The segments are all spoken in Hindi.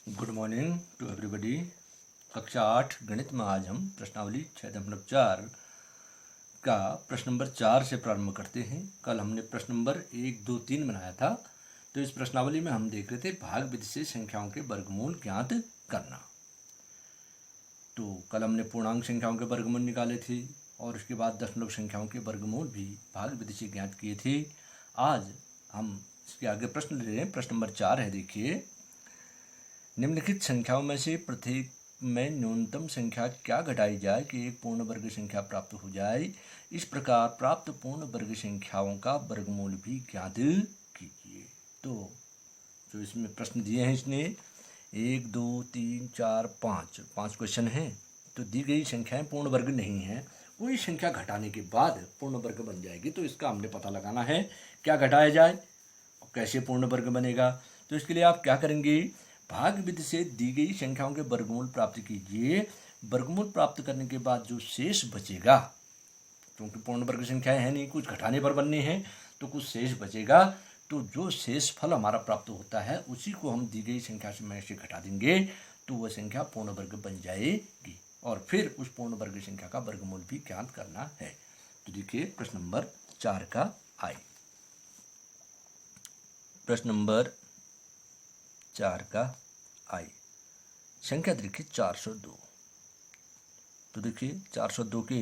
Good morning to everybody. कक्षा 8 गणित में आज हम प्रश्नावली 6.4 का प्रश्न नंबर 4 से प्रारंभ करते हैं। कल हमने प्रश्न नंबर 1, 2, 3 बनाया था। तो इस प्रश्नावली में हम देख रहे थे भाग विधि से संख्याओं के वर्गमूल ज्ञात करना। तो कल हमने पूर्णांक संख्याओं के वर्गमूल निकाले थे और उसके बाद दशमलव संख्याओं के वर्गमूल भी भाग विधि से ज्ञात किए थे। आज हम इसके आगे प्रश्न ले रहे हैं। प्रश्न नंबर 4 है, देखिए, निम्नलिखित संख्याओं में से प्रत्येक में न्यूनतम संख्या क्या घटाई जाए कि एक पूर्ण वर्ग संख्या प्राप्त हो जाए। इस प्रकार प्राप्त पूर्ण वर्ग संख्याओं का वर्गमूल भी ज्ञात कीजिए। तो जो इसमें प्रश्न दिए हैं, इसने 1, 2, 3, 4, 5 क्वेश्चन हैं। तो दी गई संख्याएं पूर्ण वर्ग नहीं है। कोई संख्या घटाने के बाद पूर्ण वर्ग बन जाएगी। तो इसका हमने पता लगाना है क्या घटाया जाए और कैसे पूर्ण वर्ग बनेगा। तो इसके लिए आप क्या करेंगे, भाग विधि से दी गई संख्याओं के वर्गमूल प्राप्त कीजिए। वर्गमूल प्राप्त करने के बाद जो शेष बचेगा, क्योंकि पूर्ण वर्ग संख्याएं है नहीं, कुछ घटाने पर बननी है, तो कुछ शेष बचेगा। तो जो शेष फल हमारा प्राप्त होता है उसी को हम दी गई संख्या से में से घटा देंगे, तो वह संख्या पूर्ण वर्ग बन जाएगी और फिर उस पूर्ण वर्ग संख्या का वर्गमूल भी ज्ञात करना है। तो देखिए प्रश्न नंबर 4 का आई। प्रश्न नंबर 4 का आई। संख्या देखिए 402। तो देखिए 402 के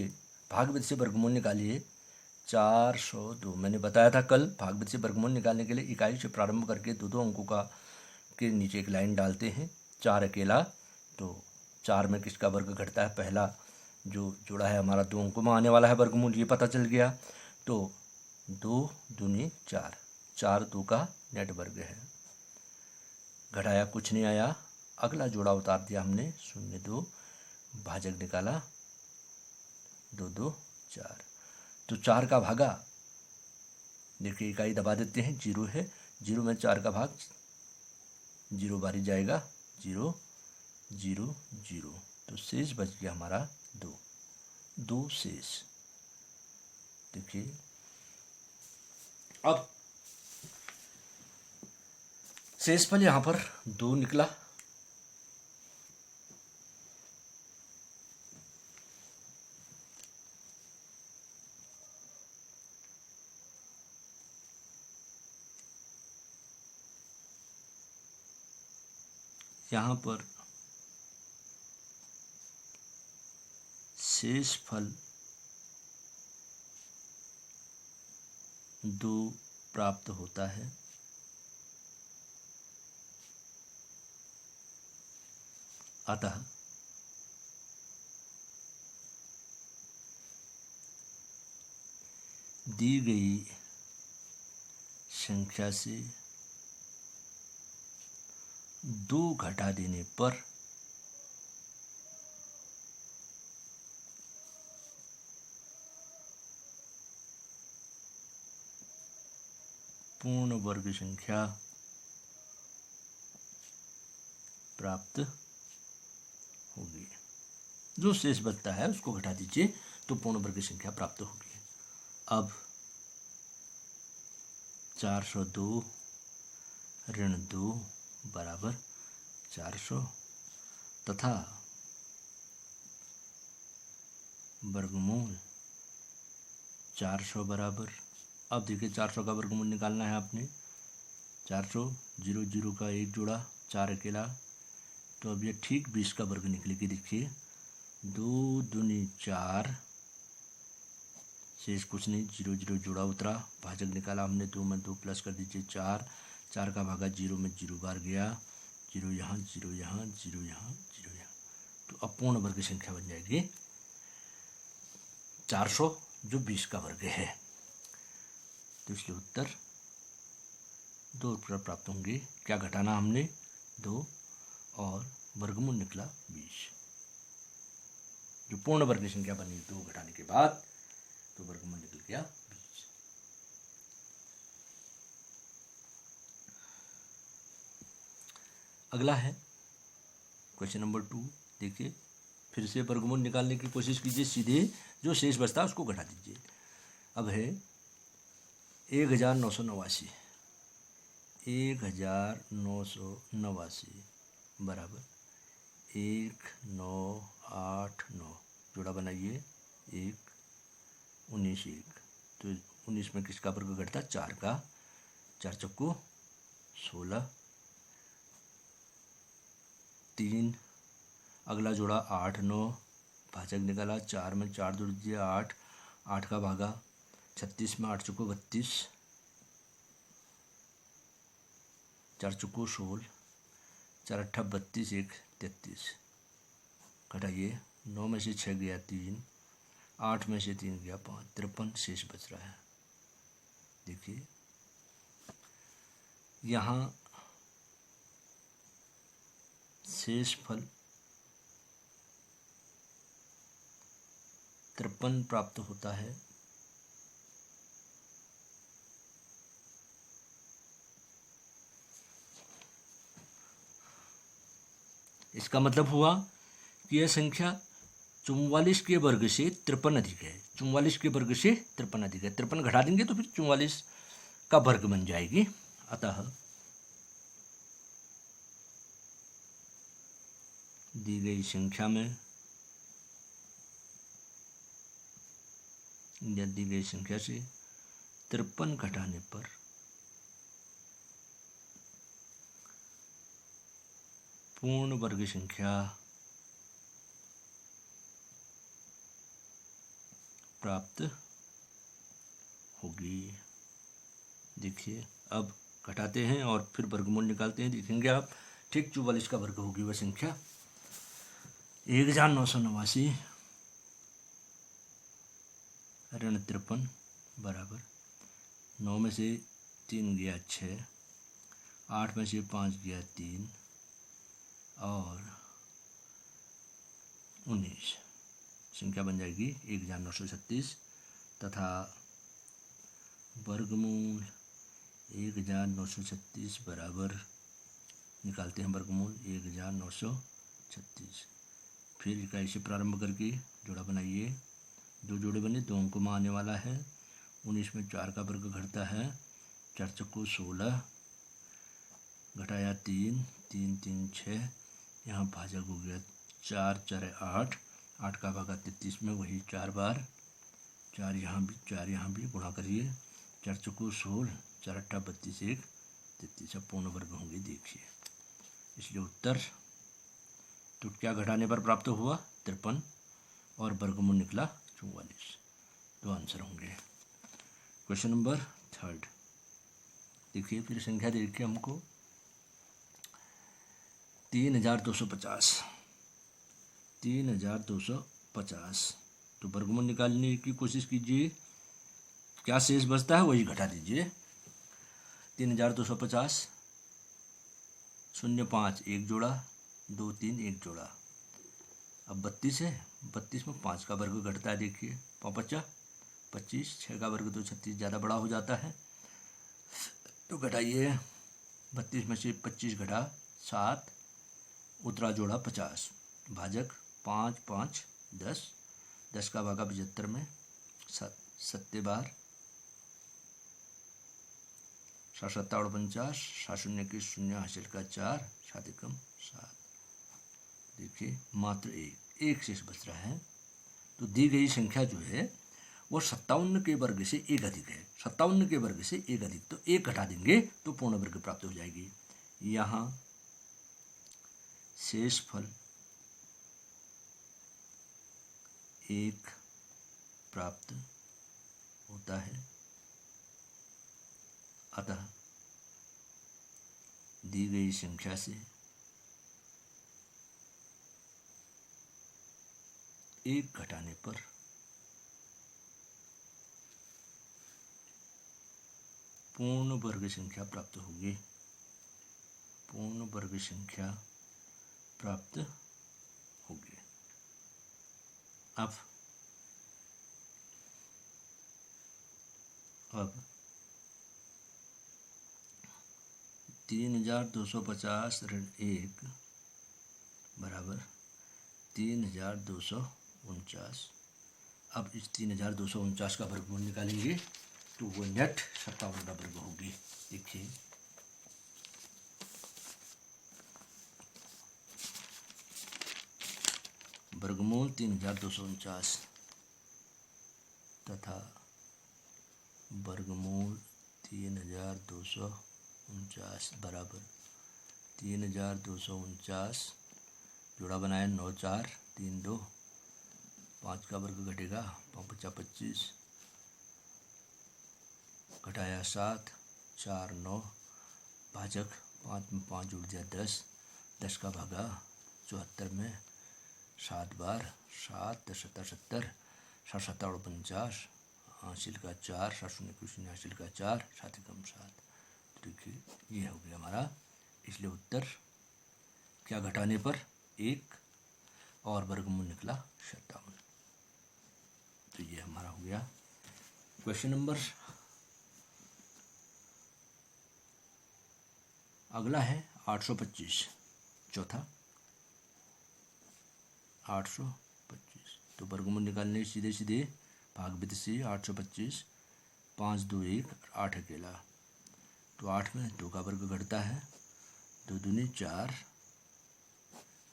भाग विधि से वर्गमूल निकालिए। 402 मैंने बताया था कल, भाग विधि से वर्गमूल निकालने के लिए इकाई से प्रारंभ करके दो अंकों का के नीचे एक लाइन डालते हैं। 4 अकेला, तो 4 में किसका वर्ग घटता है, पहला जो जुड़ा है हमारा 2 अंकों में आने वाला है वर्गमूल, ये पता चल गया। तो 2 दूनी 4, 4 2 का नेट वर्ग है। घटाया कुछ नहीं आया, अगला जोड़ा उतार दिया हमने, 0 2, भाजक निकाला 2 2 4। तो 4 का भागा, देखिए इकाई दबा देते हैं, 0 है, 0 में 4 का भाग 0 बारी जाएगा, 0 0 0। तो शेष बच गया हमारा 2 शेष। देखिए अब शेषफल यहाँ पर 2 निकला। यहाँ पर शेषफल 2 प्राप्त होता है। अतः दी गई संख्या से 2 घटा देने पर पूर्ण वर्ग संख्या प्राप्त होगी। जो शेष बचता है उसको घटा दीजिए तो पूर्ण वर्ग संख्या प्राप्त होगी। अब 402 ऋण 2 बराबर 400 तथा वर्गमूल 400 बराबर, अब देखिए 400 का वर्गमूल निकालना है आपने। 400 0 0 का एक जोड़ा, 4 अकेला, तो अब ये ठीक 20 का वर्ग निकलेगी। देखिए 2 दूनी 4, शेष कुछ नहीं, 0 0 जोड़ा उतरा, भाजक निकाला हमने, 2 में 2 प्लस कर दीजिए 4, 4 का भागा 0 में 0 बार गया, 0 यहाँ 0 यहाँ 0 यहाँ 0 यहाँ। तो अब पूर्ण वर्ग संख्या बन जाएगी 400 जो 20 का वर्ग है। तो इसके उत्तर 2 उत्तर प्राप्त होंगे। क्या घटाना हमने, 2, और वर्गमूल निकला 20। जो पूर्ण वर्ग संख्या बनी 2 घटाने के बाद, तो वर्गमूल निकल गया 20। अगला है क्वेश्चन नंबर 2। देखिए फिर से वर्गमूल निकालने की कोशिश कीजिए, सीधे जो शेष बचता है उसको घटा दीजिए। अब है 1989, 1989 बराबर 1 9 8 9 जोड़ा बनाइए 1 19 1, तो 19 में किसका वर्ग घटता? 4 का। 4 चक्कू 16, 3, अगला जोड़ा 8 9, भाजक निकाला 4 में 4 जोड़ दिए 8, 8 का भागा 36 में 8 चक्कू 32, 4 चक्कू 16, 4 अट्ठा 32, 1 33, घटाइए 9 में से 6 गया 3, 8 में से 3 गया 5, 53 शेष बच रहा है। देखिए यहाँ शेष फल 53 प्राप्त होता है। इसका मतलब हुआ कि यह संख्या 44 के वर्ग से 53 अधिक है। 44 के वर्ग से 53 अधिक है। 53 घटा देंगे तो फिर 44 का वर्ग बन जाएगी। अतः दी गई संख्या में या दी गई संख्या से 53 घटाने पर पूर्ण वर्ग संख्या प्राप्त होगी। देखिए अब घटाते हैं और फिर वर्गमूल निकालते हैं। देखेंगे आप ठीक 44 का वर्ग होगी वह संख्या 1989 ऋण 53 बराबर 9 में से 3 गया 6, 8 में से 5 गया 3 और 19, संख्या बन जाएगी 1936 तथा वर्गमूल 1936 बराबर निकालते हैं वर्गमूल 1936। फिर इकाई से प्रारंभ करके जोड़ा बनाइए। 2 जोड़े बने, 2 अंकों में आने वाला है। 19 में 4 का वर्ग घटता है, 4 चक्कू 16, घटाया 3, 3 3 6, यहाँ भाजक हो गया 4 4 8, 8 का भागा 33 में वही 4 बार, 4 यहाँ भी 4 यहाँ भी, गुणा करिए 4 चक्कू 16, 4 अट्ठा 32, 1 33, अब पूर्ण वर्ग होंगे। देखिए इसलिए उत्तर तो क्या घटाने पर प्राप्त हुआ 53 और वर्गमूल निकला 44। तो आंसर होंगे। क्वेश्चन नंबर 3 देखिए, फिर संख्या देखिए हमको 3250, 3250, तो वर्गमूल निकालने की कोशिश कीजिए। क्या शेष बचता है वही घटा दीजिए। 3250 0 5 एक जोड़ा, 2 3 एक जोड़ा, अब 32 है, 32 में 5 का वर्ग घटता है। देखिए 5 25, 6 का वर्ग तो 36 ज़्यादा बड़ा हो जाता है, तो घटाइए 32 में से 25 घटा 7, उतरा जोड़ा 50, भाजक 5 5 10, 10 का भागा 75 में 7 बार, 7 7 49, 7 शून्य की शून्य हासिल का 4, 7 एकम 7। देखिए मात्र एक शेष बच रहा है। तो दी गई संख्या जो है वो 57 के वर्ग से 1 अधिक है। 57 के वर्ग से 1 अधिक, तो 1 घटा देंगे तो पूर्ण वर्ग प्राप्त हो जाएगी। यहाँ शेष फल 1 प्राप्त होता है। अतः दी गई संख्या से 1 घटाने पर पूर्ण वर्ग संख्या प्राप्त होगी। पूर्ण वर्ग संख्या प्राप्त होगी। अब 3250 ऋण 1 बराबर 3249। अब इस 3249 का वर्गमूल निकालेंगे तो वो नेट 57 का वर्ग होगी। देखिए वर्गमूल 3249 तथा वर्गमूल 3249 बराबर 3249 जोड़ा बनाया 9 4 3 2 5 का वर्ग घटेगा 5 25 घटाया 7 4 9 भाजक 5 में 5 जुड़ दिया 10 10 का भागा 74 में 7 बार 7 10 70 7 7 49 हासिल का 4 7 शून्य कुछ नहीं हासिल का 4 7 कम 7। देखिए ये हो गया हमारा, इसलिए उत्तर क्या घटाने पर 1 और वर्गमूल निकला 57। तो ये हमारा हो गया क्वेश्चन नंबर। अगला है 825 चौथा 825। तो वर्गमूल निकालने सीधे सीधे भागविधि से 825 5 2 1 8 अकेला। तो 8 में 2 का वर्ग घटता है 2 दूनी 4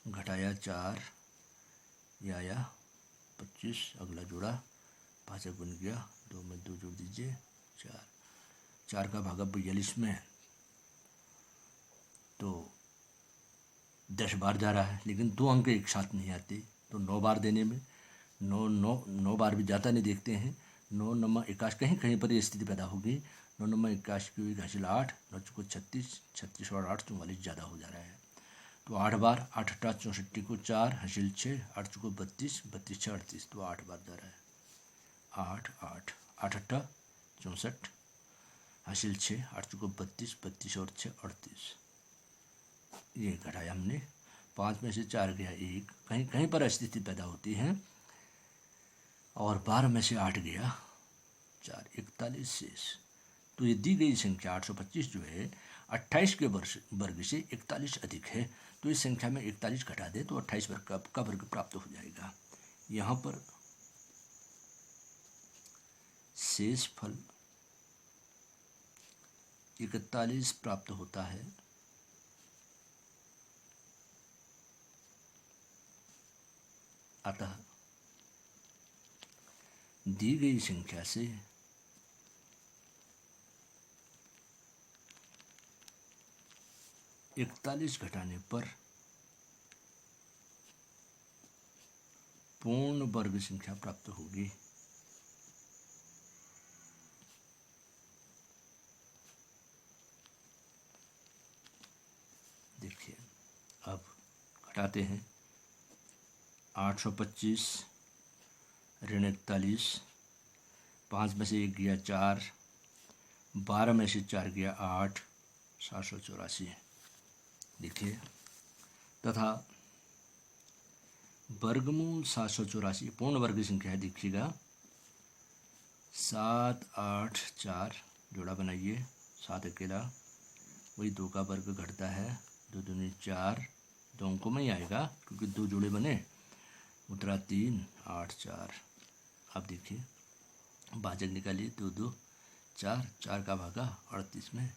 घटाया 4 ये आया 25। अगला जोड़ा भाजक बन गया 2 में 2 जोड़ दीजिए 4 4 का भागा 42 में तो 10 बार जा रहा है, लेकिन 2 अंक एक साथ नहीं आते। तो 9 बार देने में 9 बार भी जाता नहीं देखते हैं। 9 9 21 कहीं कहीं पर ये स्थिति पैदा होगी। 9 9 21 की हासिल 8 9 को 36 36 और 8 44 ज़्यादा हो जा रहा है। तो 8 बार 8 8 64 को 4 हासिल 6 8 को 32 32 6 38। तो 8 बार जा रहा है 8 8 8 8 64 हासिल 6 8 को 32 32 और 6 38। ये घटाया हमने 5 में से 4 गया 1, कहीं कहीं पर स्थिति पैदा होती है। और 12 में से 8 गया 4 41 शेष। तो ये दी गई संख्या 825 जो है 28 के वर्ग से 41 अधिक है। तो इस संख्या में 41 घटा दे तो 28 वर्ग का वर्ग प्राप्त हो जाएगा। यहाँ पर शेष फल 41 प्राप्त होता है। अतः दी गई संख्या से इकतालीस घटाने पर पूर्ण वर्ग संख्या प्राप्त होगी। देखिए अब घटाते हैं 825 ऋण 41 5 में से 1 गया 4 12 में से 4 गया 8 784। देखिए तथा वर्गमूल 784 पूर्ण वर्ग संख्या है। देखिएगा 7 8 4 जोड़ा बनाइए 7 अकेला वही 2 का वर्ग घटता है 2 दूनी 4 2 अंकों में ही आएगा क्योंकि 2 जोड़े बने उतरा 3 8 4। अब देखिए भाजक निकालिए 2 2 4 4 का भागा 38 में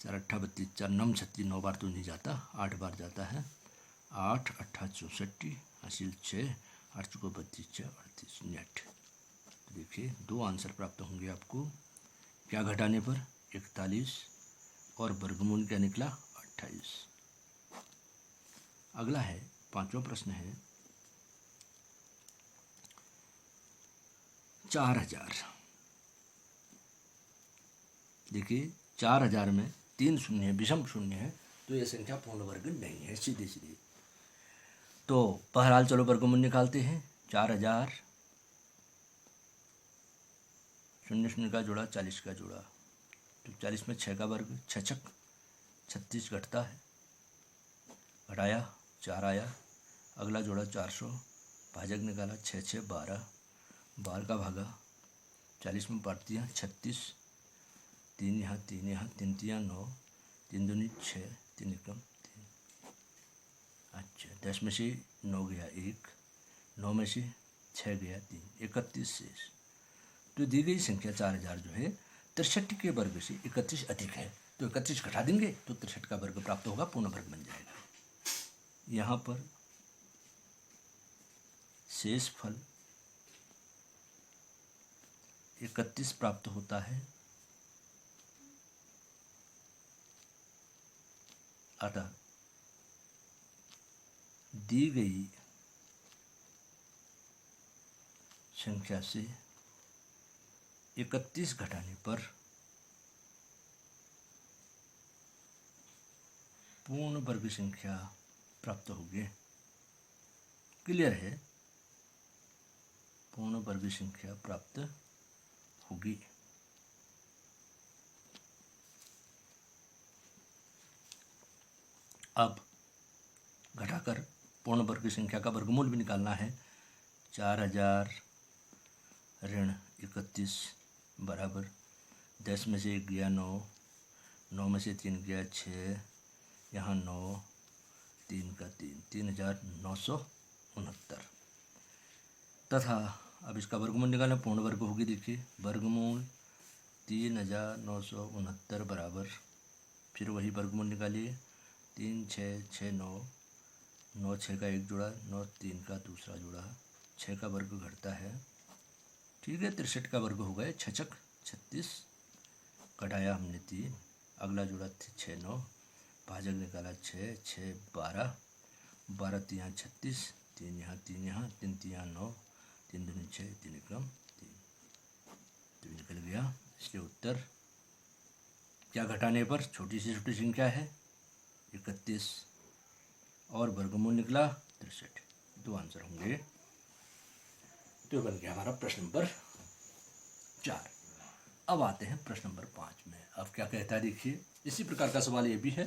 4 8 32 4 9 36 9 बार तो नहीं जाता 8 बार जाता है 8 8 64 हासिल 6 8 को 32 6 38 नेट। तो देखिए 2 आंसर प्राप्त होंगे आपको क्या घटाने पर 41 और वर्गमूल क्या निकला 28। अगला है 5वां प्रश्न है 4000। देखिए 4000 में 3 शून्य है विषम शून्य है तो यह संख्या पूर्ण वर्ग नहीं है सीधे सीधे। तो बहरहाल चलो वर्गमूल निकालते हैं 4000 शून्य शून्य का जोड़ा 40 का जोड़ा तो 40 में 6 का वर्ग 6 छक 36 घटता है घटाया 4 आया। अगला जोड़ा 400 भाजक निकाला 6 6 12 12 का भागा 40 में पार्टियाँ 36 3 यहाँ 3 यहाँ 3 3 9 3 दूनी 6 3 कम 3। अच्छा 10 में से 9 गया 1 9 में से 6 गया 3 31 शेष। तो दी गई संख्या 4000 जो है 63 के वर्ग से 31 अधिक है तो 31 घटा देंगे तो 63 का वर्ग प्राप्त होगा पूर्ण वर्ग बन जाएगा। यहाँ पर शेष फल 31 प्राप्त होता है। अतः दी गई संख्या से 31 घटाने पर पूर्ण वर्ग संख्या प्राप्त होगी। क्लियर है? पूर्ण वर्ग संख्या प्राप्त होगी। अब घटाकर पूर्ण वर्ग संख्या का वर्गमूल भी निकालना है। 4000 ऋण 31 बराबर 10 में से 1 गया 9, 9 में से 3 गया 6, यहाँ 9, 3 का 3, 3969 तथा अब इसका वर्गमूल निकालना। पूर्ण वर्ग होगी, देखिए वर्गमूल 3969 बराबर, फिर वही वर्गमूल निकालिए। 3 6 6 9, 9 6 का एक जुड़ा, 9 3 का दूसरा जुड़ा, 6 का वर्ग घटता है। ठीक है, 63 का वर्ग हो गए 6 छक 36, घटाया हमने 3, अगला जुड़ा 6 9, भाजक निकाला 6 6 12, 12 3 36, 3 यहाँ 3 यहाँ, 3 3 9, 3 दूनी 6, 3 एकम 3, तो निकल गया। इसलिए उत्तर क्या घटाने पर छोटी से छोटी संख्या है 31 और वर्गमूल निकला 63। दो आंसर होंगे। तो बन गया हमारा प्रश्न नंबर 4। अब आते हैं प्रश्न नंबर 5 में। अब क्या कहता है देखिए, इसी प्रकार का सवाल ये भी है,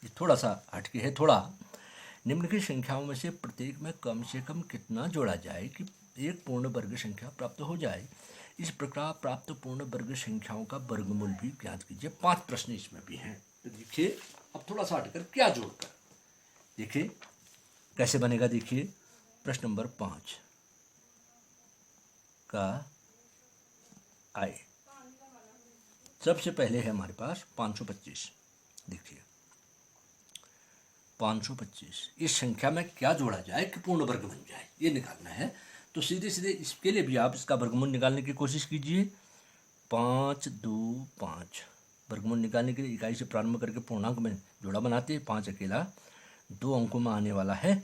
ये थोड़ा सा हटके है। थोड़ा निम्नलिखित संख्याओं में से प्रत्येक में कम से कम कितना जोड़ा जाए कि एक पूर्ण वर्ग संख्या प्राप्त हो जाए। इस प्रकार प्राप्त पूर्ण वर्ग संख्याओं का वर्गमूल भी ज्ञात कीजिए। 5 प्रश्न इसमें भी हैं। तो देखिए अब थोड़ा सा हटकर क्या जोड़कर देखिए कैसे बनेगा। देखिए प्रश्न नंबर 5 का आए सबसे पहले है हमारे पास 525। देखिए 525 इस संख्या में क्या जोड़ा जाए कि पूर्ण वर्ग बन जाए, ये निकालना है। तो सीधे सीधे इसके लिए भी आप इसका वर्गमूल निकालने की कोशिश कीजिए। 5 2 5 वर्गमूल निकालने के लिए इकाई से प्रारंभ करके पूर्णांक में जोड़ा बनाते हैं। 5 अकेला 2 अंकों में आने वाला है।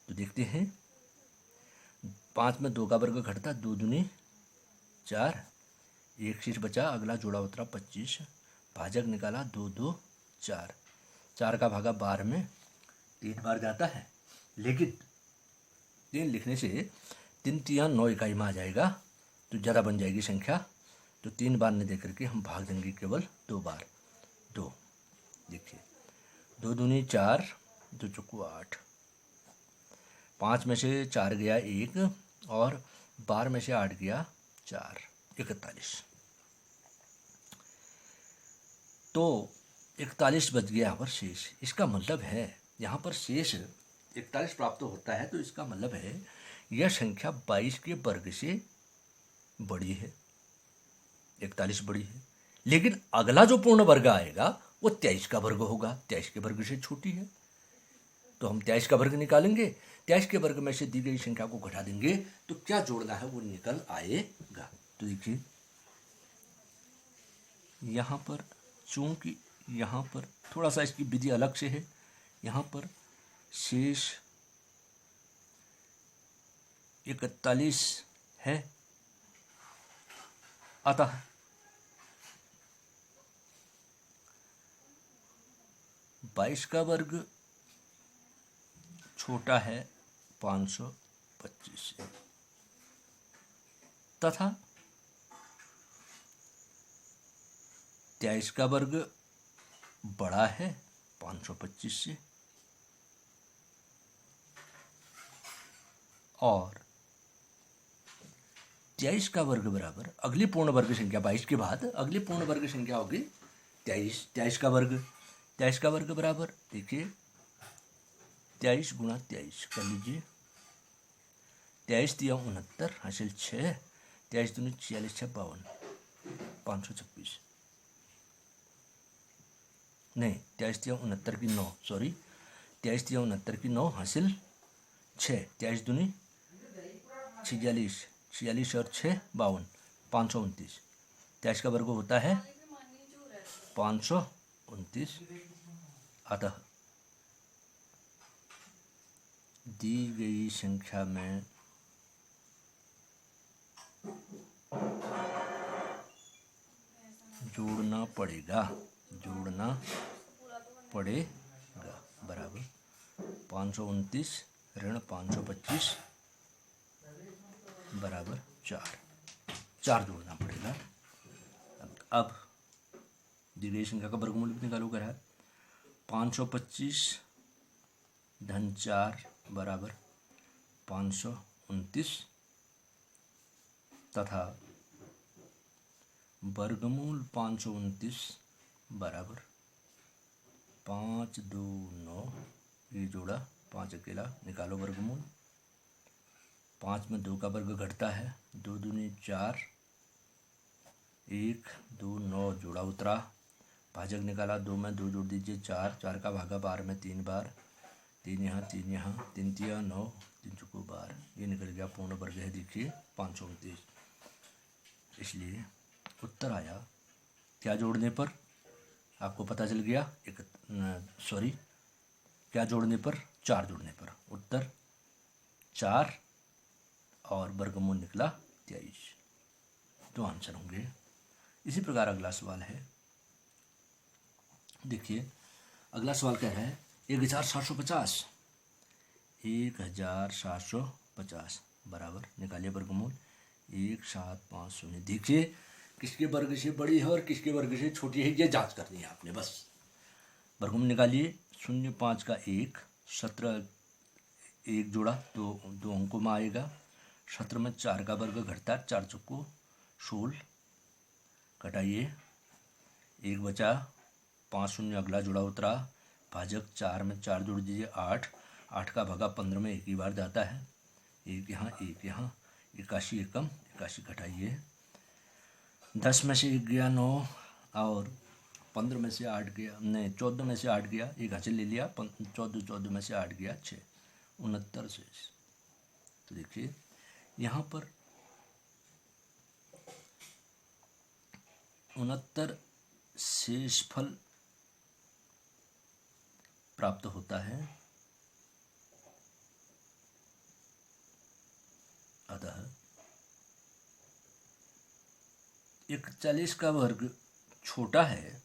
तो देखते हैं 5 में 2 का वर्ग घटता, 2 दूनी 4, एक शेष बचा, अगला जोड़ा उतरा 25, भाजक निकाला 2 2 4, 4 का भागा 12 में 3 बार जाता है, लेकिन 3 लिखने से 3 3 9 इकाई में आ जाएगा, तो ज़्यादा बन जाएगी संख्या। तो 3 बार ने देकर के हम भाग देंगे केवल 2 बार। 2 देखिए 2 दूनी 4, 2 चौको 8, 5 में से 4 गया 1 और 12 में से 8 गया 4, 41। तो 41 बच गया यहाँ पर शेष। इसका मतलब है यहाँ पर शेष 41 प्राप्त होता है, तो इसका मतलब है यह संख्या 22 के वर्ग से बड़ी है, 41 बड़ी है। लेकिन अगला जो पूर्ण वर्ग आएगा वो 23 का वर्ग होगा, 23 के वर्ग से छोटी है। तो हम 23 का वर्ग निकालेंगे, 23 के वर्ग में से दी गई संख्या को घटा देंगे, तो क्या जोड़ना है वो निकल आएगा। तो देखिए यहाँ पर चूंकि यहाँ पर थोड़ा सा इसकी विधि अलग से है, यहाँ पर शेष 41 है, अतः बाईस का वर्ग छोटा है 525 से, तथा 23 का वर्ग बड़ा है 525 से, और 23 का वर्ग बराबर अगली पूर्ण वर्ग संख्या 22 के बाद अगली पूर्ण वर्ग संख्या होगी 23। 23 का वर्ग, 23 का वर्ग बराबर देखिए 23 गुणा 23 कर लीजिए। 23 दिया 69 हासिल 6, 23 दूनी 46 6 52, 526 नहीं, 23 दिया 69 की 9, सॉरी 23 दिया 69 की 9 हासिल 6, 23 दूनी 46, 46 और 6 52, 529। 23 का वर्ग होता है 529। अतः दी गई संख्या में जोड़ना पड़ेगा बराबर 529 ऋण 525 बराबर 4 जोड़ना पड़ेगा। अब दी गई संख्या का वर्गमूल भी निकालो कर है 525 धन 4 बराबर 529 तथा वर्गमूल 529 बराबर 5 2 9, ये जोड़ा 5 अकेला, निकालो वर्गमूल। 5 में 2 का वर्ग घटता है, 2 दूनी 4, 1 2 9 जोड़ा उतरा, भाजक निकाला, 2 में 2 जोड़ दीजिए 4, 4 का भागा 12 में 3 बार, 3 यहाँ 3 यहाँ, 3 तिया 9, 3 चुको 12, ये निकल गया पूर्ण वर्ग है देखिए 529। इसलिए उत्तर आया क्या जोड़ने पर, आपको पता चल गया क्या जोड़ने पर, 4 जोड़ने पर। उत्तर 4 और वर्गमूल निकला 23, तो आंसर होंगे। इसी प्रकार अगला सवाल है, देखिए अगला सवाल क्या है 1750 बराबर, निकालिए वर्गमूल 1750। देखिए किसके वर्ग से बड़ी है और किसके वर्ग से छोटी है, ये जांच करनी है आपने बस। वर्गमूल निकालिए, 0 5 का 1, 17 1 जोड़ा तो 2 अंकों में आएगा। 17 में 4 का वर्ग घटता है, 4 चौको 16, घटाइए 1 बचा, 5 शून्य अगला जोड़ा उतरा, भाजक 4 में 4 जोड़ दीजिए 8, 8 का भागा 15 में एक ही बार जाता है, 1 यहाँ 1 यहाँ, 81 एकम 81 घटाइए, 10 में से 1 गया 9 और 15 में से 8 गया, नहीं 14 में से 8 गया, एक हासिल ले लिया, 14 में से 8 गया 6, 69 शेष। तो देखिए यहाँ पर 69 शेष फल प्राप्त होता है। अतः 41 का वर्ग छोटा है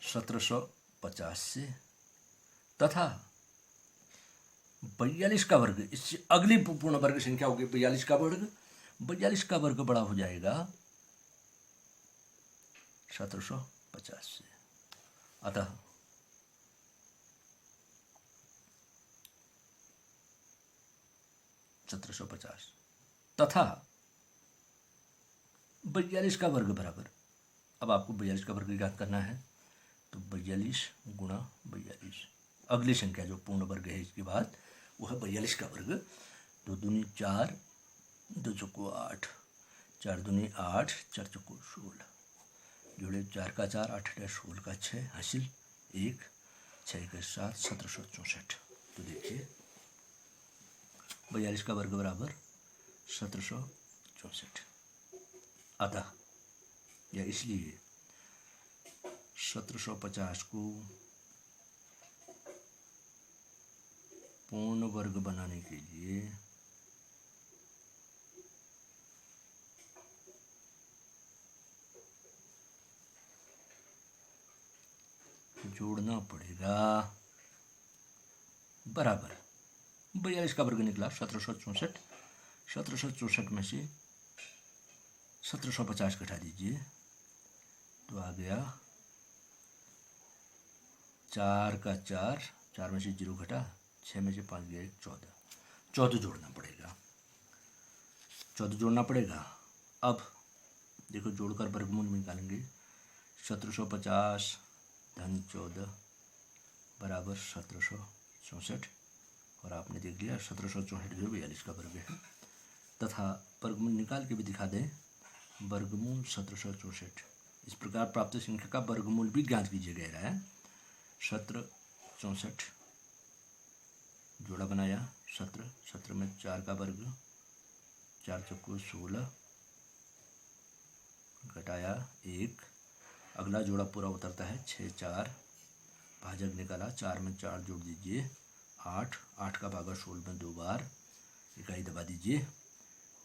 1750 से, तथा 42 का वर्ग, इससे अगली पूर्ण वर्ग संख्या होगी 42 का वर्ग, 42 का वर्ग बड़ा हो जाएगा 1750 से। अतः तथा 42 का वर्ग बराबर, अब आपको 42 का वर्ग ज्ञात करना है, तो 42 गुणा 42, अगली संख्या जो पूर्ण वर्ग है इसके बाद वो है 42 का वर्ग। 2 दूनी 4, 2 चौको 8, 4 दूनी 8, 4 चौको 16, जोड़े 4 का 4, 8 16 का 6, हासिल 1, 6 के 7, 1764। तो देखिए 42 का वर्ग बराबर 1764। अतः या इसलिए 1750 को पूर्ण वर्ग बनाने के लिए जोड़ना पड़ेगा बराबर 42 का वर्ग निकला 1764, 1764 में से 1750 घटा दीजिए तो आ गया 4 का 4, 4 में से 0 घटा, 6 में से 5 गया 14 जोड़ना पड़ेगा, 14 जोड़ना पड़ेगा। अब देखो जोड़कर वर्गमूल निकालेंगे, 1750 धन 14 बराबर 1764, और आपने देख लिया 1764 जो 42 का वर्ग है, तथा वर्गमूल निकाल के भी दिखा दें, वर्गमूल 1764। इस प्रकार प्राप्त संख्या का वर्गमूल भी ज्ञात कीजिए गया है। 1764 जोड़ा बनाया 17, 17 में 4 का वर्ग, 4 चौको 16, घटाया 1। अगला जोड़ा पूरा उतरता है 6, 4, भाजक निकाला, 4 में 4 जोड़ दीजिए 8, 8 का भागा 16 में 2 बार, इकाई दबा दीजिए,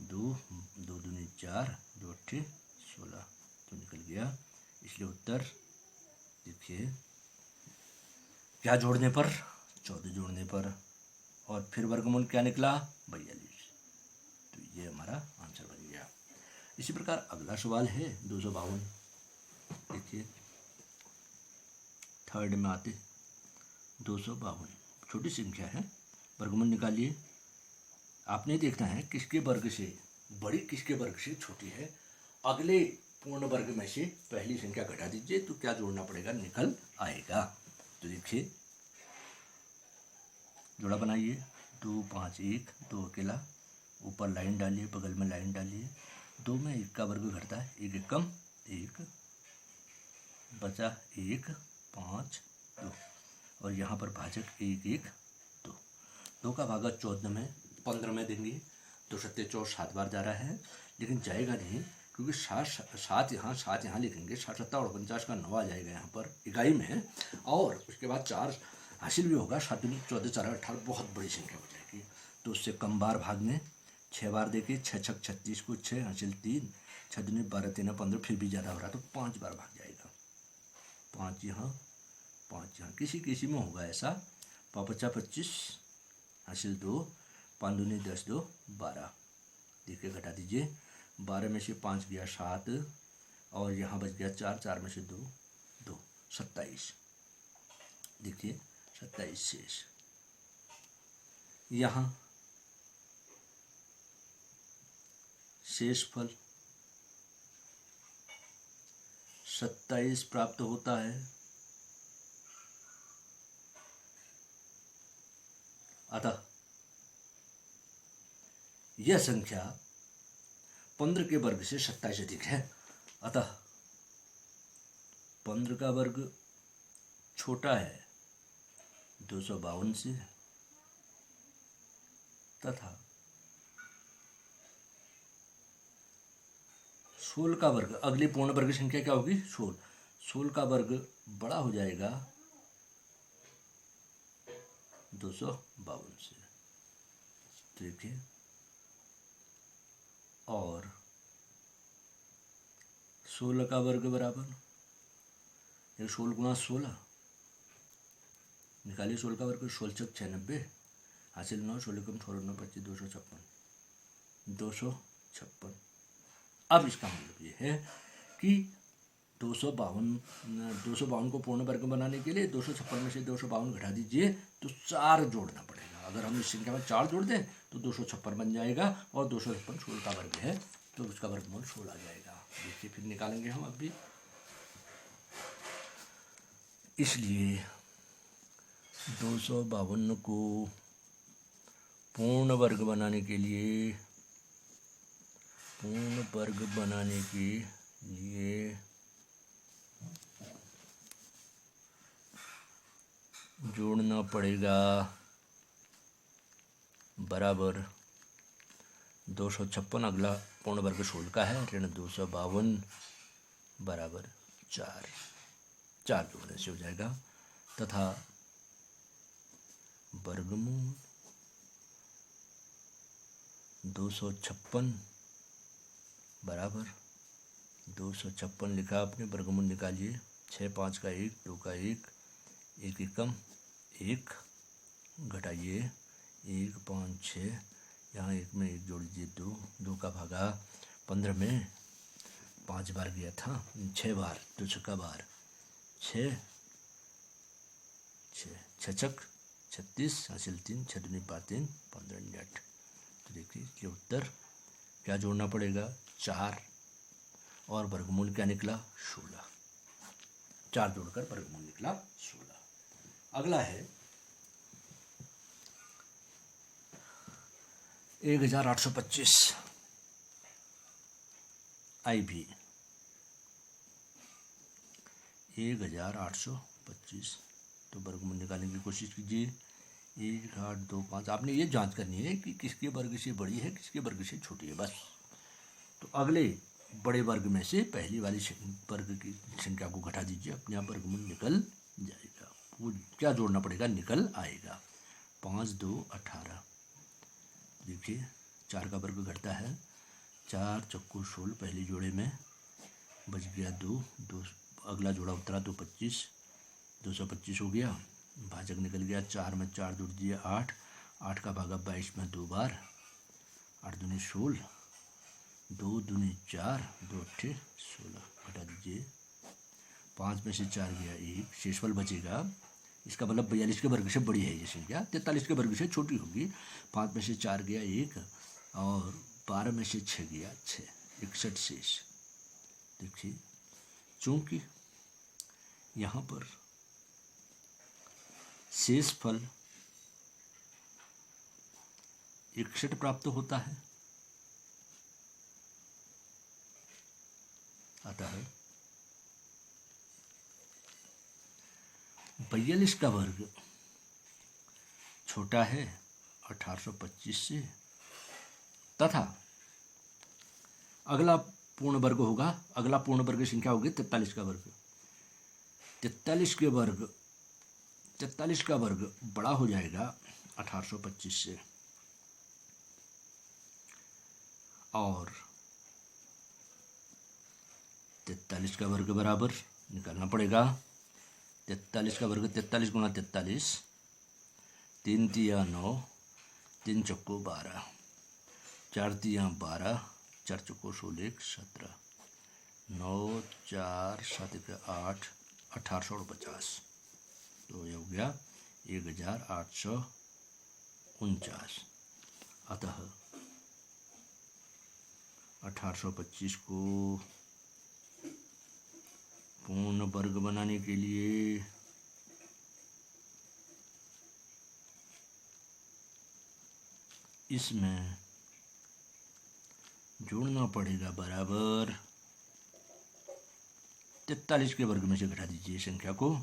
2, 2 दूनी 4, 2 अट्ठे 16, तो निकल गया। इसलिए उत्तर देखिए क्या जोड़ने पर, 14 जोड़ने पर, और फिर वर्गमूल क्या निकला 42, तो ये हमारा आंसर बन गया। इसी प्रकार अगला सवाल है 252, देखिए थर्ड में आते 252, छोटी संख्या है, वर्गमूल निकालिए। आपने देखना है किसके वर्ग से बड़ी, किसके वर्ग से छोटी है, अगले पूर्ण वर्ग में से पहली संख्या घटा दीजिए, तो क्या जोड़ना पड़ेगा निकल आएगा। तो देखिए जोड़ा बनाइए, 2, 5, 1, 2 अकेला, ऊपर लाइन डालिए, बगल में लाइन डालिए, 2 में 1 का वर्ग घटता है, 1 एक कम 1, बचा 1, 5, 2, और यहाँ पर भाजक 1, 1, 2, 2 का भागा 14 में 15 में देंगे, तो 7 4 7 बार जा रहा है, लेकिन जाएगा नहीं क्योंकि 7 यहाँ लिखेंगे, 7 7 और 49 का 9 आ जाएगा यहाँ पर इकाई में, और उसके बाद 4 हासिल भी होगा, 7 दूनी 14, 4 18, बहुत बड़ी संख्या हो जाएगी। तो उससे कम बार भागने 6 बार देखिए, 6 6 36 को 6 हासिल 3, 6 दूनी 12 3 15, फिर भी ज़्यादा हो रहा है तो 5 बार भाग जाएगा, 5 यहाँ 5 यहाँ, किसी किसी में होगा ऐसा, 5 5 25 हासिल 2, 5 दूनी 10 2 12, देखिए घटा दीजिए, 12 में से 5 गया 7, और यहाँ बच गया 4, 4 में से 2 2, 27, देखिए 27 शेष। यहाँ शेष फल 27 प्राप्त होता है, अतः यह संख्या 15 के वर्ग से 27 अधिक है, अतः 15 का वर्ग छोटा है 252 से, तथा 16 का वर्ग, अगली पूर्ण वर्ग संख्या क्या होगी 16, 16 का वर्ग बड़ा हो जाएगा 252 से, देखिए, और 16 का वर्ग बराबर 16 गुणा 16, निकालिए 16 का वर्ग, 16 छक 96, हासिल 9, 16 कम 16 9 25, 256। अब इसका मतलब ये है कि 252 को पूर्ण वर्ग बनाने के लिए 256 में से 252 घटा दीजिए, तो 4 जोड़ना पड़ेगा। अगर हम इस संख्या में 4 जोड़ दें तो 256 बन जाएगा, और 256 16 का वर्ग है तो उसका वर्गमूल 16 आ जाएगा। देखिए फिर निकालेंगे हम अभी, इसलिए 252 को पूर्ण वर्ग बनाने के लिए जोड़ना पड़ेगा बराबर 256, अगला पूर्ण वर्ग 16 का है, ऋण 252 बराबर 4 जोड़ने से हो जाएगा, तथा वर्गमूल 256 बराबर 256 लिखा आपने, वर्गमूल निकालिए, 6 5 का 1, 2 का 1, 1 एकम 1, घटाइए 1 5 6, यहाँ 1 में 1 जोड़ दीजिए 2, 2 का भागा 15 में 5 बार गया था, 6 बार, 2 छक्का बार 6 6 छक 36, हासिल 3, 6 दूनी 3 15 मिनट। तो देखिए ये उत्तर क्या जोड़ना पड़ेगा 4, और वर्गमूल क्या निकला 16, 4 जोड़कर वर्गमूल निकला 16। अगला है 1825 IB 1825, तो वर्गमूल निकालने की कोशिश कीजिए। 1 8 2 5। आपने ये जांच करनी है कि किसके वर्ग से बड़ी है, किसके वर्ग से छोटी है, बस। तो अगले बड़े वर्ग में से पहली वाली वर्ग की संख्या को घटा दीजिए, अपने आप वर्गमूल निकल जाएगा। वो क्या जोड़ना पड़ेगा, निकल आएगा। 5 2 18। देखिए 4 का वर्ग घटता है, 4 चक्कू 16, पहली जोड़े में बच गया 2 2, अगला जोड़ा उतरा तो 25, 225 हो गया। भाजक निकल गया, 4 में 4 जुड़ दिए 8, 8 का भागा 22 में 2 बार, 8 दूनी 16, 2 दूनी 4, 2 अट्ठे 16, घटा दीजिए। 5 में से 4 गया 1, शेषफल बचेगा। इसका मतलब 42 के वर्ग से बड़ी है ये संख्या, 43 के वर्ग से छोटी होगी। 5 में से 4 गया 1 और 12 में से 6 गया 6, 61 शेष। देखिए चूंकि यहाँ पर शेष फल 61 प्राप्त होता है, अतः 42 का वर्ग छोटा है 1825 से, तथा अगला पूर्ण वर्ग होगा, अगला पूर्ण वर्ग संख्या होगी 43 का वर्ग। 43 का वर्ग बड़ा हो जाएगा 1825 से, और 43 का वर्ग बराबर निकालना पड़ेगा। 43 का वर्ग 43 गुणा 43, 3 तिया 9, 3 चक्को 12, 4 तिया 12, 4 चक्को 16 17, 9 4 7 8, 1849। तो ये हो गया 1849। अतः 1825 को पूर्ण वर्ग बनाने के लिए इसमें जोड़ना पड़ेगा बराबर 43 के वर्ग में से घटा दीजिए संख्या को।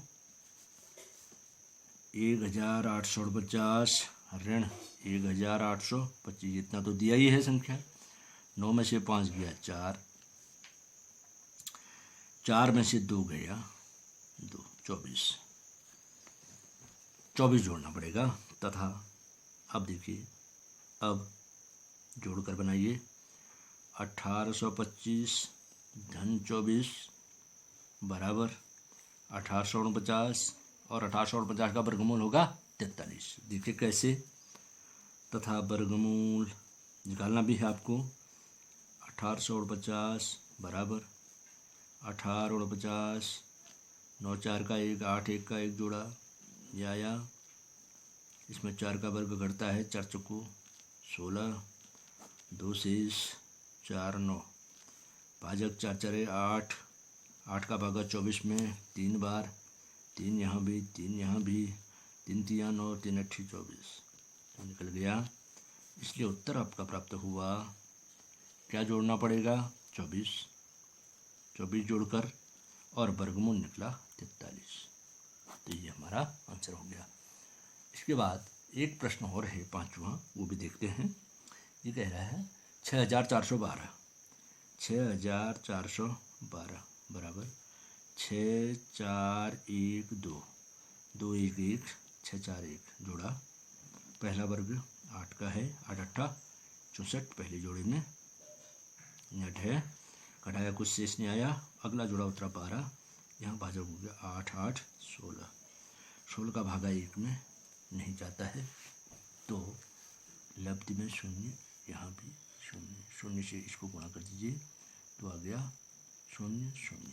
1850 ऋण 1825, इतना तो दिया ही है संख्या। 9 में से 5 गया 4, 4 में से 2 गया 2, 24 जोड़ना पड़ेगा। तथा अब देखिए, अब जोड़कर बनाइए। 1825 धन 24 बराबर 1849, और 1849 का वर्गमूल होगा 43। देखिए कैसे, तथा वर्गमूल निकालना भी है आपको। 1849 बराबर 1849, 9 4 का 1, 8 1 का 1 जोड़ा, ये आया। इसमें 4 का वर्ग घटता है, 4 चक्कू 16, 2 शेष 4 9, भाजक 4 4 8, 8 का भागा 24 में 3 बार, 3 यहाँ भी 3 यहाँ भी, 3 तिया 9, 3 अट्ठी 24, तो निकल गया। इसलिए उत्तर आपका प्राप्त हुआ। क्या जोड़ना पड़ेगा, 24 जोड़कर, और वर्गमूल निकला 43। तो ये हमारा आंसर हो गया। इसके बाद एक प्रश्न और है 5वां, वो भी देखते हैं। ये कह रहा है 6412, 6412 बराबर 6 4 1 2, 2 1 1, 6 4 1 जोड़ा। पहला वर्ग 8 का है, 8 8 64, पहली जोड़ी में नेट है, घटाया कुछ शेष नहीं आया। अगला जोड़ा उतरा 12, यहाँ भाजक हो गया 8 8 16, 16 का भागा 1 में नहीं जाता है, तो लब्धि में 0, यहाँ भी 0, 0 से इसको गुणा कर दीजिए तो आ गया 0 0,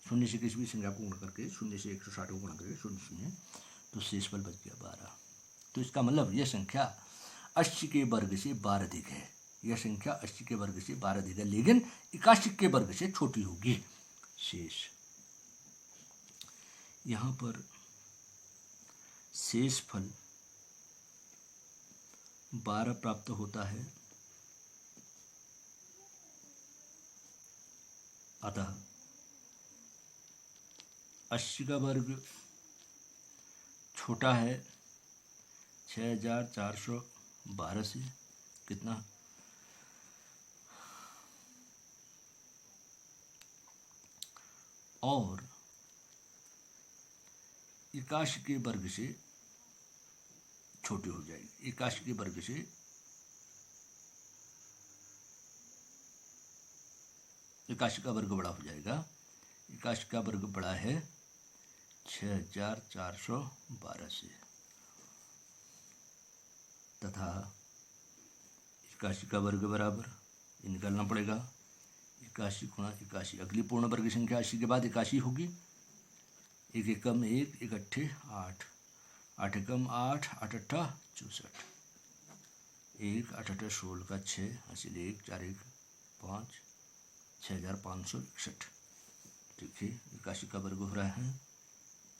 0 से किसी भी संख्या को गुणा करके, 0 से 160 को गुणा करके 0 0, तो शेषफल बच गया 12। तो इसका मतलब यह संख्या 80 के वर्ग से 12 अधिक है। यह संख्या 80 के वर्ग से 12 अधिक है, लेकिन 81 के वर्ग से छोटी होगी। शेष, यहाँ पर शेषफल 12 प्राप्त होता है, अतः 80 का वर्ग छोटा है 6412 से कितना, और 81 के वर्ग से छोटी हो जाएगी। 81 के वर्ग से 81 का वर्ग बड़ा हो जाएगा। 81 का वर्ग बड़ा है 6412 से, तथा 81 का वर्ग बराबर, ये निकालना पड़ेगा 81 गुणा 81। अगली पूर्ण वर्ग संख्या 80 के बाद 81 होगी। एक एकम 1, एक अट्ठे 8, 8 एकम 8, 8 अट्ठा 64, 1 8 अट्ठे 16 का 6, हासिल 1, 4 1 5, 6561। ठीक है, 81 का वर्ग हो रहा है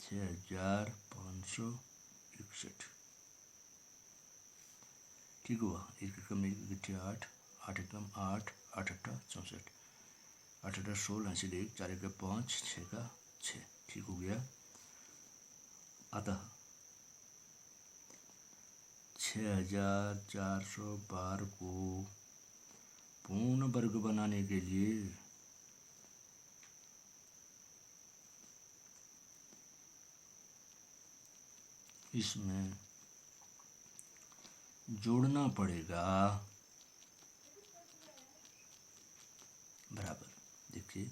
6561। ठीक हुआ। एक एकम 1, एक अट्ठे 8, 8 एकम 8, 8 अट्ठा 64, 8 अट्ठा 16, हासिल 1, 4 1 5, 6 का 6। ठीक हो गया। अतः 6412 को पूर्ण वर्ग बनाने के लिए इसमें जोड़ना पड़ेगा बराबर। देखिए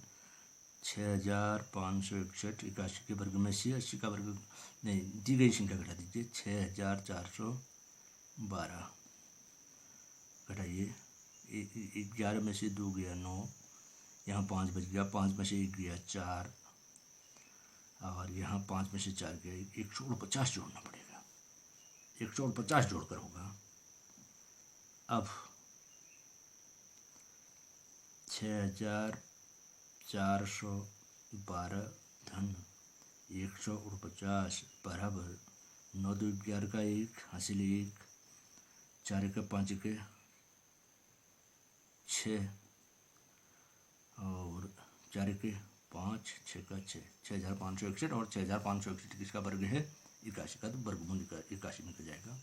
6561 81 के वर्ग में से 80 का वर्ग नहीं, दी गई संख्या घटा दीजिए। 6412 घटाइए, 11 में से 2 गया 9, यहाँ 5 बच गया, 5 में से 1 गया 4, और यहाँ 5 में से 4 गया 149 जोड़ना पड़ेगा। 149 जोड़कर होगा। अब 6412 धन 149 बराबर 9 2 11 का 1, हासिल 1, 4 1 5 1 6, और 4 1 5, 6 का 6, 6561। और 6561 किसका वर्ग है? 81 का, तो वर्गमूल 81 निकल जाएगा।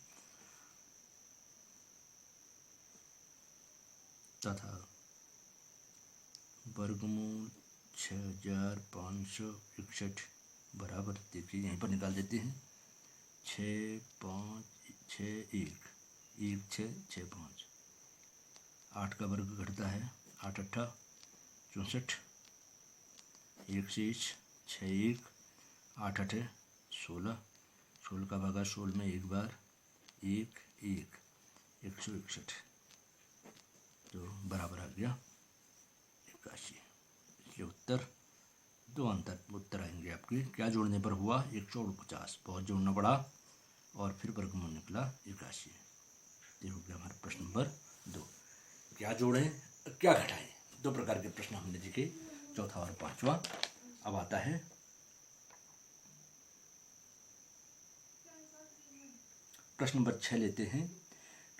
तथा वर्गमूल 6561 बराबर, देखिए यहीं पर निकाल देते हैं। 6 5 6 1 1 6 6 5, 8 का वर्ग घटता है 8 अट्ठा 64, 1 शेष 6 1 8 अट्ठे 16, 16 का भागा 16 में एक बार 1 1 161, तो बराबर आ गया 81। इसलिए उत्तर 2 उत्तर आएंगे आपके। क्या जोड़ने पर हुआ? 149। बहुत जोड़ना पड़ा और फिर वर्गमूल निकला 81। ये हो गया हमारा प्रश्न नंबर 2। क्या जोड़ें क्या घटाएं, 2 प्रकार के प्रश्न हमने देखे, चौथा और पांचवा। अब आता है प्रश्न नंबर 6 लेते हैं।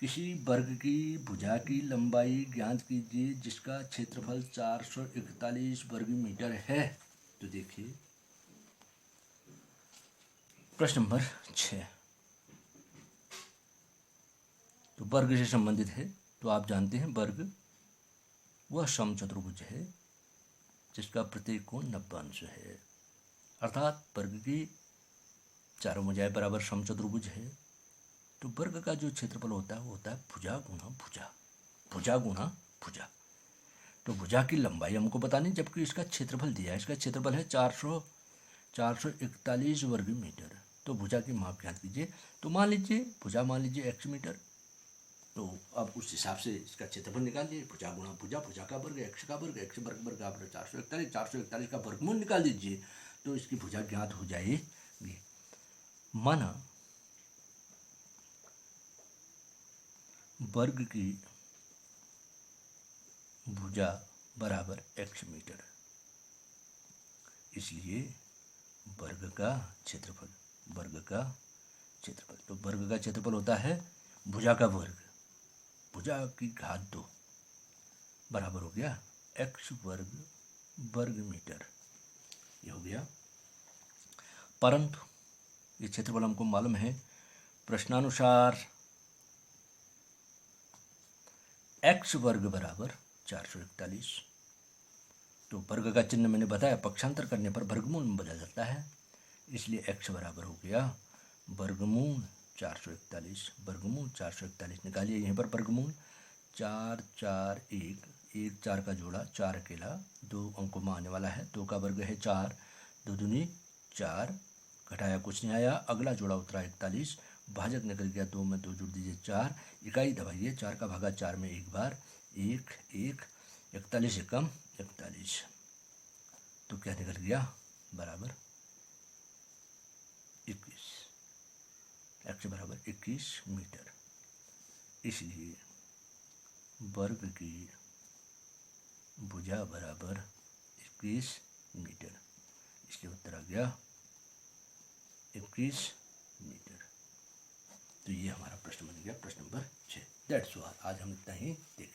किसी वर्ग की भुजा की लंबाई ज्ञात कीजिए जिसका क्षेत्रफल 441 वर्ग मीटर है। तो देखिए प्रश्न नंबर 6 तो वर्ग से संबंधित है। तो आप जानते हैं वर्ग वह समचतुर्भुज है जिसका प्रत्येक कोण 90 अंश है। अर्थात वर्ग की चारों भुजाएं बराबर समचतुर्भुज है। तो वर्ग का जो क्षेत्रफल होता है वो होता है भुजा गुणा भुजा, भुजा गुणा भुजा। तो भुजा की लंबाई हमको बतानी, जबकि इसका क्षेत्रफल दिया है। इसका क्षेत्रफल है 441 वर्ग मीटर। तो भुजा की माप ज्ञात कीजिए। तो मान लीजिए भुजा मान लीजिए x मीटर, तो अब उस हिसाब से इसका क्षेत्रफल निकालिए। भुजा गुणा भुजा, भुजा का वर्ग x का वर्ग, x वर्ग वर्ग आप 441, 441 का वर्गमूल निकाल दीजिए तो इसकी भुजा ज्ञात हो जाएगी। माना वर्ग की भुजा बराबर x मीटर, इसलिए वर्ग का क्षेत्रफल, वर्ग का क्षेत्रफल, तो वर्ग का क्षेत्रफल होता है भुजा का वर्ग, भुजा की घात 2 बराबर हो गया x वर्ग वर्ग मीटर। ये हो गया। परंतु ये क्षेत्रफल हमको मालूम है प्रश्नानुसार x वर्ग बराबर 441। तो वर्ग का चिन्ह मैंने बताया पक्षांतर करने पर वर्गमूल में बदल जाता है, इसलिए x बराबर हो गया वर्गमूल 441। वर्गमूल 441 निकालिए यहीं पर वर्गमूल। 4 4 1 1 4 का जोड़ा 4 अकेला 2 अंकों में आने वाला है। 2 का वर्ग है 4, 2 दूनी 4, घटाया कुछ नहीं आया, अगला जोड़ा उतरा 41, भाजक निकल गया 2 में 2 जोड़ दीजिए 4, इकाई दबाइए 4 का भागा 4 में एक बार 1 1, 41 एकम 41। तो क्या निकल गया बराबर 21, x बराबर 21 मीटर। इसलिए वर्ग की भुजा बराबर 21 मीटर, इसलिए उत्तर आ गया 21 मीटर। तो ये हमारा प्रश्न बन गया प्रश्न नंबर 6। दैट्स ऑल, आज हम इतना ही देखें।